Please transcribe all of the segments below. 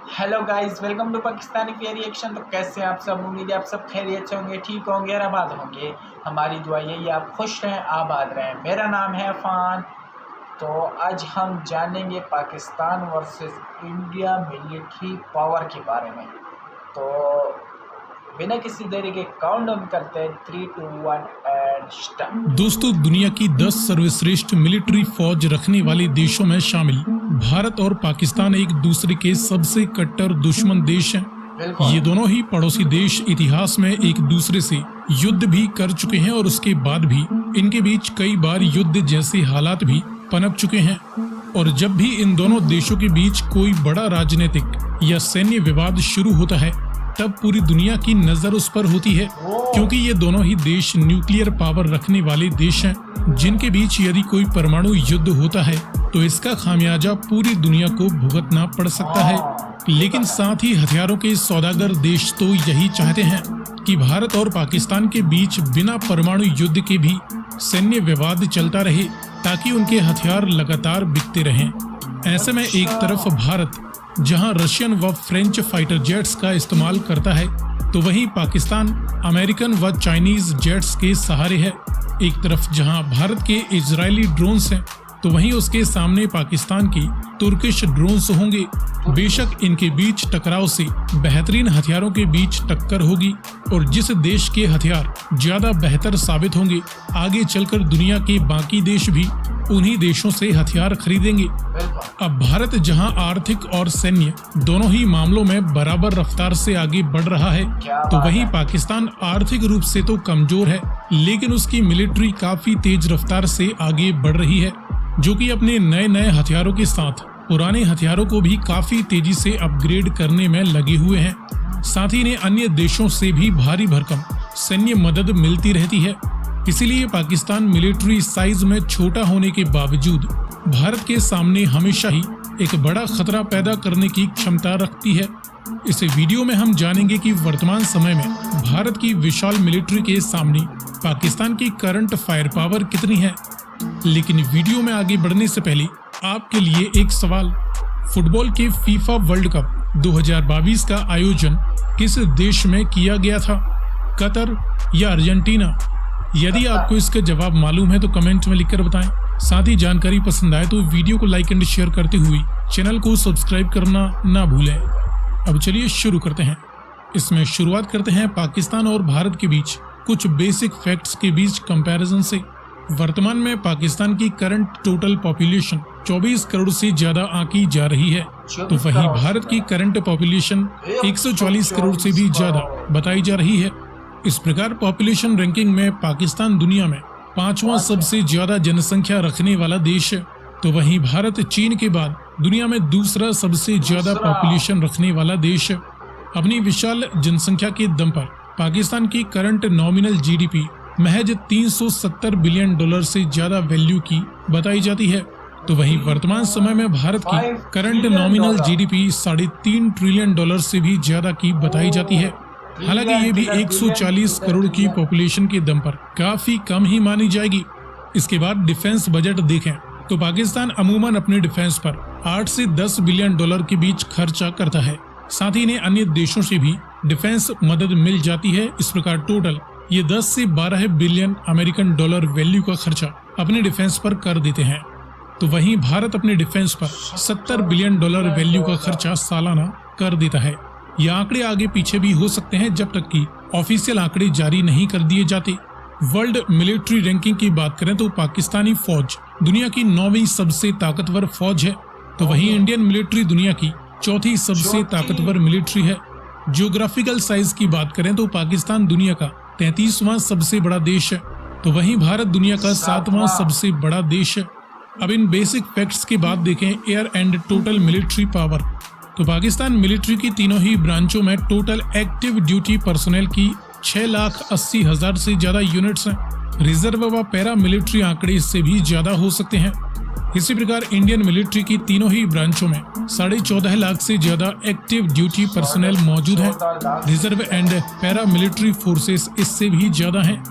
Hello guys, welcome to Pakistani fair reaction. तो कैसे हैं आप सब? उम्मीद है आप सब खैरियत से होंगे, ठीक होंगे और आबाद होंगे। हमारी दुआ यही, आप खुश रहें, आबाद रहें। मेरा नाम है अफान। तो आज हम जानेंगे Pakistan versus India military power के बारे में। तो बिना किसी देरी के काउंट डाउन करते हैं 3, 2, 1 एंड स्टार्ट। दोस्तों, दुनिया की 10 सर्वश्रेष्ठ मिलिट्री फौज रखने वाले देशों में शामिल भारत और पाकिस्तान एक दूसरे के सबसे कट्टर दुश्मन देश हैं। ये दोनों ही पड़ोसी देश इतिहास में एक दूसरे से युद्ध भी कर चुके हैं और उसके बाद भी इनके बीच कई बार युद्ध जैसे हालात भी पनप चुके हैं। और जब भी इन दोनों देशों के बीच कोई बड़ा राजनीतिक या सैन्य विवाद शुरू होता है, तब पूरी दुनिया की नजर उस पर होती है, क्योंकि ये दोनों ही देश न्यूक्लियर पावर रखने वाले देश हैं, जिनके बीच यदि कोई परमाणु युद्ध होता है तो इसका खामियाजा पूरी दुनिया को भुगतना पड़ सकता है। लेकिन साथ ही हथियारों के सौदागर देश तो यही चाहते हैं कि भारत और पाकिस्तान के बीच बिना परमाणु युद्ध के भी सैन्य विवाद चलता रहे, ताकि उनके हथियार लगातार बिकते रहें। ऐसे में एक तरफ भारत जहां रशियन व फ्रेंच फाइटर जेट्स का इस्तेमाल करता है, तो वहीं पाकिस्तान अमेरिकन व चाइनीज जेट्स के सहारे है। एक तरफ जहां भारत के इजरायली ड्रोन्स हैं, तो वहीं उसके सामने पाकिस्तान की तुर्किश ड्रोन्स होंगे। बेशक इनके बीच टकराव से बेहतरीन हथियारों के बीच टक्कर होगी, और जिस देश के हथियार ज्यादा बेहतर साबित होंगे, आगे चलकर दुनिया के बाकी देश भी उन्हीं देशों से हथियार खरीदेंगे। अब भारत जहां आर्थिक और सैन्य दोनों ही मामलों में बराबर रफ्तार से आगे बढ़ रहा है, तो वहीं पाकिस्तान आर्थिक रूप से तो कमजोर है, लेकिन उसकी मिलिट्री काफी तेज रफ्तार से आगे बढ़ रही है, जो कि अपने नए नए हथियारों के साथ पुराने हथियारों को भी काफी तेजी से अपग्रेड करने में लगे हुए हैं। साथ ही इन्हें अन्य देशों से भी भारी भरकम सैन्य मदद मिलती रहती है। इसीलिए पाकिस्तान मिलिट्री साइज में छोटा होने के बावजूद भारत के सामने हमेशा ही एक बड़ा खतरा पैदा करने की क्षमता रखती है। इस वीडियो में हम जानेंगे कि वर्तमान समय में भारत की विशाल मिलिट्री के सामने पाकिस्तान की करंट फायर पावर कितनी है। लेकिन वीडियो में आगे बढ़ने से पहले आपके लिए एक सवाल। फुटबॉल के फीफा वर्ल्ड कप 2022 का आयोजन किस देश में किया गया था? कतर या अर्जेंटीना? यदि आपको इसका जवाब मालूम है तो कमेंट में लिखकर बताएं। साथ ही जानकारी पसंद आए तो वीडियो को लाइक एंड शेयर करते हुए चैनल को सब्सक्राइब करना ना भूलें। अब चलिए शुरू करते हैं। इसमें शुरुआत करते हैं पाकिस्तान और भारत के बीच कुछ बेसिक फैक्ट्स के बीच कंपैरिजन से। वर्तमान में पाकिस्तान की करंट टोटल पॉपुलेशन 24 करोड़ से ज्यादा आंकी जा रही है, तो वहीं भारत की करंट पॉपुलेशन 140 करोड़ से भी ज्यादा बताई जा रही है। इस प्रकार पॉपुलेशन रैंकिंग में पाकिस्तान दुनिया में 5वां सबसे ज्यादा जनसंख्या रखने वाला देश है, तो वहीं भारत चीन के बाद दुनिया में दूसरा सबसे ज्यादा पॉपुलेशन रखने वाला देश है। अपनी विशाल जनसंख्या के दम पर पाकिस्तान की करंट नॉमिनल जीडीपी महज $370 बिलियन से ज्यादा वैल्यू की बताई जाती है, तो वहीं वर्तमान समय में भारत की करंट नॉमिनल जीडीपी $3.5 ट्रिलियन से भी ज्यादा की बताई जाती है। हालांकि ये भी 140 करोड़ की पॉपुलेशन के दम पर काफी कम ही मानी जाएगी। इसके बाद डिफेंस बजट देखें तो पाकिस्तान अमूमन अपने डिफेंस पर 8 से 10 बिलियन डॉलर के बीच खर्चा करता है। साथ ही इन्हें अन्य देशों से भी डिफेंस मदद मिल जाती है। इस प्रकार टोटल ये 10 से 12 बिलियन अमेरिकन डॉलर वैल्यू का खर्चा अपने डिफेंस पर कर देते हैं, तो वहीं भारत अपने डिफेंस पर 70 बिलियन डॉलर वैल्यू का खर्चा सालाना कर देता है। ये आंकड़े आगे पीछे भी हो सकते हैं जब तक कि ऑफिशियल आंकड़े जारी नहीं कर दिए जाते। वर्ल्ड मिलिट्री रैंकिंग की बात करें तो पाकिस्तानी फौज दुनिया की 9वीं सबसे ताकतवर फौज है, तो वहीं इंडियन मिलिट्री दुनिया की 4थी सबसे ताकतवर मिलिट्री है। जियोग्राफिकल साइज की बात करें तो पाकिस्तान दुनिया का 33वां सबसे बड़ा देश है, तो वहीं भारत दुनिया का 7वां सबसे बड़ा देश है। अब इन बेसिक फैक्ट्स के बाद देखें air and total military power. तो पाकिस्तान मिलिट्री की तीनों ही ब्रांचों में टोटल एक्टिव ड्यूटी पर्सनल की 6,80,000 से ज्यादा यूनिट्स हैं। रिजर्व व पैरा मिलिट्री आंकड़े इससे भी ज्यादा हो सकते हैं। इसी प्रकार इंडियन मिलिट्री की तीनों ही ब्रांचों में 14.5 लाख से ज्यादा एक्टिव ड्यूटी पर्सनल मौजूद हैं। Reserve and para military forces इससे भी ज्यादा हैं।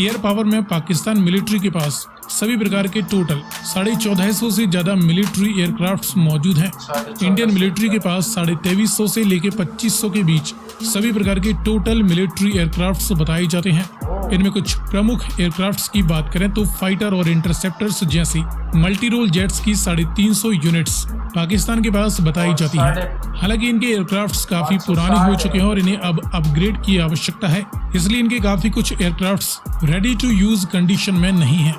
एयर पावर में पाकिस्तान मिलिट्री के पास सभी प्रकार के टोटल 1450 से ज्यादा मिलिट्री एयरक्राफ्ट्स मौजूद हैं। इंडियन मिलिट्री के पास 2350 से लेकर 2500 के बीच सभी प्रकार के टोटल मिलिट्री एयरक्राफ्ट्स बताए जाते हैं। इनमें कुछ प्रमुख एयरक्राफ्ट्स की बात करें तो फाइटर और इंटरसेप्टर्स जैसी मल्टी रोल जेट्स की 350 यूनिट्स पाकिस्तान के पास बताई जाती हैं। हालांकि इनके एयरक्राफ्ट्स काफी पुराने हो चुके हैं और इन्हें अब अपग्रेड की आवश्यकता है, इसलिए इनके काफी कुछ aircrafts ready to use condition में नहीं है।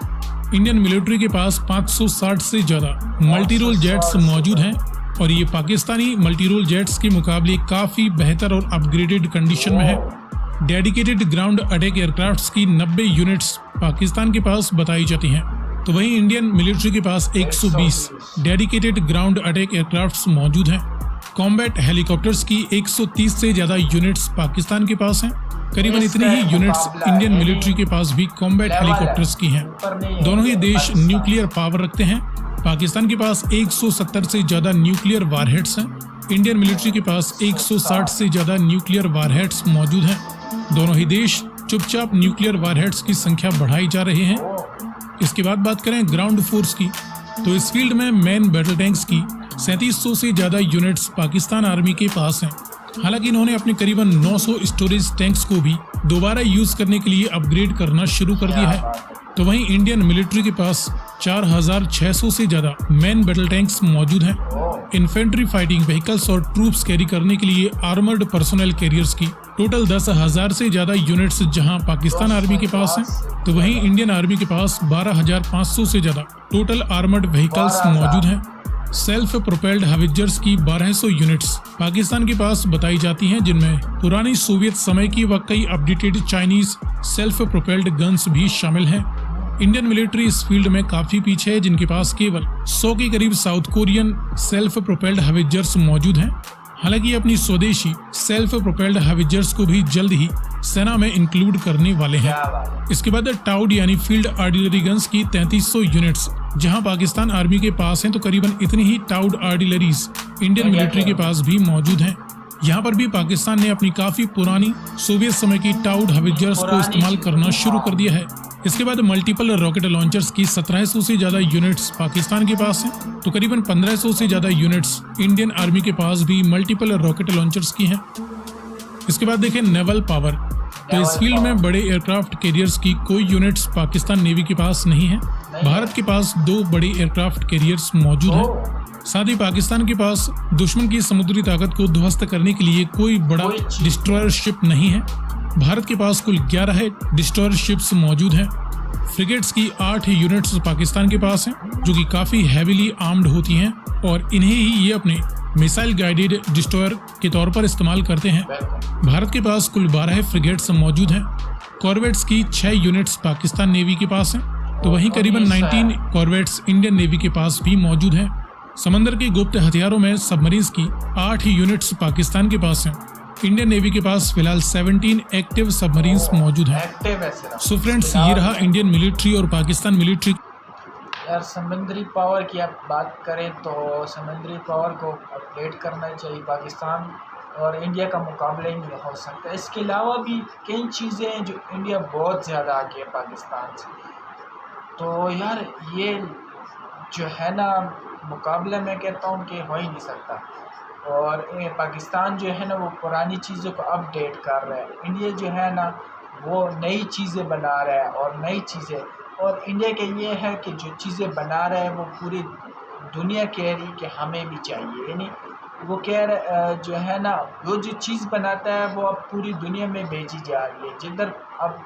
इंडियन मिलिट्री के पास 560 से ज्यादा मल्टी रोल जेट्स मौजूद हैं और ये पाकिस्तानी मल्टी रोल जेट्स के मुकाबले काफी बेहतर और अपग्रेडेड कंडीशन में है। डेडिकेटेड ग्राउंड अटैक एयरक्राफ्ट्स की 90 यूनिट्स पाकिस्तान के पास बताई जाती हैं, तो वहीं इंडियन मिलिट्री के पास 120 डेडिकेटेड ग्राउंड अटैक एयरक्राफ्ट्स मौजूद हैं। कॉम्बैट हेलीकॉप्टर्स की 130 से ज्यादा यूनिट्स पाकिस्तान के पास हैं। करीबन इतनी ही यूनिट्स इंडियन मिलिट्री के पास भी कॉम्बैट हेलीकॉप्टर्स की हैं। दोनों ही देश न्यूक्लियर पावर रखते हैं। पाकिस्तान के पास 170 से ज्यादा न्यूक्लियर वारहेड्स हैं। इंडियन मिलिट्री के पास 160 से ज्यादा न्यूक्लियर वारहेड्स मौजूद हैं। दोनों ही देश चुपचाप न्यूक्लियर वारहेड्स की संख्या बढ़ाई जा रहे हैं। इसके बाद बात करें ग्राउंड फोर्स की, तो इस फील्ड में मेन बैटल टैंक्स की 3700 से ज्यादा यूनिट्स पाकिस्तान आर्मी के पास हैं। हालांकि इन्होंने अपने करीबन 900 स्टोरेज टैंक्स को भी दोबारा यूज करने के लिए अपग्रेड करना शुरू कर दिया है। तो वहीं इंडियन मिलिट्री के पास 4600 से ज्यादा मेन बैटल टैंक्स मौजूद हैं। इन्फेंट्री फाइटिंग व्हीकल्स और ट्रूप्स कैरी करने के लिए आर्मर्ड पर्सनल कैरियर्स की टोटल 10,000 से ज्यादा यूनिट्स जहां पाकिस्तान आर्मी के पास हैं, तो वहीं इंडियन आर्मी के पास 12,500 से ज्यादा टोटल आर्मर्ड व्हीकल्स मौजूद हैं। सेल्फ प्रोपेल्ड हवित्जर्स की 1200 यूनिट्स पाकिस्तान के पास बताई जाती हैं, जिनमें पुरानी सोवियत समय की व कई updated Chinese self propelled guns भी शामिल हैं। इंडियन मिलिट्री इस फील्ड में काफी पीछे है, जिनके पास केवल 100 के करीब साउथ कोरियन सेल्फ प्रोपेल्ड हवित्जर्स मौजूद हैं। हालांकि अपनी स्वदेशी सेल्फ प्रोपेल्ड हवित्जर्स को भी जल्द ही सेना में इंक्लूड करने वाले हैं। इसके बाद टाउड यानी फील्ड आर्टिलरी गन्स की 3300 यूनिट्स जहां पाकिस्तान आर्मी के पास हैं, तो करीबन इतनी ही टाउड आर्टिलरीज इंडियन मिलिट्री के पास भी मौजूद हैं। यहाँ पर भी पाकिस्तान ने अपनी काफी पुरानी सोवियत समय की टाउड हवित्जर्स को इस्तेमाल करना शुरू कर दिया है। इसके बाद मल्टीपल रॉकेट लॉन्चर्स की 1700 से ज्यादा यूनिट्स पाकिस्तान के पास हैं, तो करीबन 1500 से ज्यादा यूनिट्स इंडियन आर्मी के पास भी मल्टीपल रॉकेट लॉन्चर्स की हैं। इसके बाद देखें नेवल पावर, तो इस फील्ड में बड़े एयरक्राफ्ट कैरियर्स की कोई यूनिट्स पाकिस्तान नेवी के पास नहीं है। भारत के पास 2 बड़े एयरक्राफ्ट कैरियर्स मौजूद हैं। साथ ही पाकिस्तान के पास दुश्मन की समुद्री ताकत को ध्वस्त करने के लिए कोई बड़ा डिस्ट्रॉयर शिप नहीं है। भारत के पास कुल 11 डिस्ट्रॉयर शिप्स मौजूद हैं। फ्रिगेट्स की 8 यूनिट्स पाकिस्तान के पास हैं, जो कि काफी हैवीली आर्म्ड होती हैं और इन्हें ही ये अपने मिसाइल गाइडेड डिस्ट्रॉयर के तौर पर इस्तेमाल करते हैं। भारत के पास कुल 12 फ्रिगेट्स मौजूद हैं। कॉर्वेट्स की 6 यूनिट्स पाकिस्तान नेवी के पास हैं, तो वहीं करीबन 19 कॉर्वेट्स इंडियन नेवी के पास भी मौजूद हैं। समंदर के गुप्त हथियारों में सबमरीन्स की 8 यूनिट्स पाकिस्तान के पास हैं। इंडियन नेवी के पास फिलहाल 17 एक्टिव सबमरीन्स मौजूद हैं। सो फ्रेंड्स, ये रहा इंडियन मिलिट्री और पाकिस्तान मिलिट्री। यार समुद्री पावर की आप बात करें तो समुद्री पावर को अपडेट करना चाहिए। पाकिस्तान और इंडिया का मुकाबला ही नहीं हो सकता। इसके अलावा भी कई चीज़ें हैं जो इंडिया बहुत ज़्यादा आगे है पाकिस्तान से। तो यार ये जो है ना मुकाबला मैं कहता हूँ कि हो ही नहीं सकता। और पाकिस्तान जो है ना वो पुरानी चीज़ों को अपडेट कर रहा है। इंडिया जो है ना वो नई चीज़ें बना रहा है और नई चीज़ें, और इंडिया का ये है कि जो चीज़ें बना रहा है वो पूरी दुनिया कह रही कि हमें भी चाहिए। यानी वो कह रहा जो है ना वो जो चीज़ बनाता है वो अब पूरी दुनिया में भेजी जा रही है। जिधर अब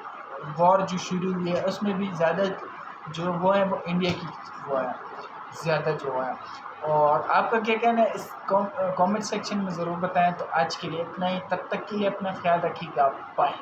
वॉर जो शुरू हुई है उसमें भी ज़्यादा जो वो है वो इंडिया की वो है ज़्यादा जो है। और आपका क्या कहना है इस कमेंट सेक्शन में ज़रूर बताएं। तो आज के लिए इतना ही, तब तक के लिए अपना ख्याल रखिएगा। बाय।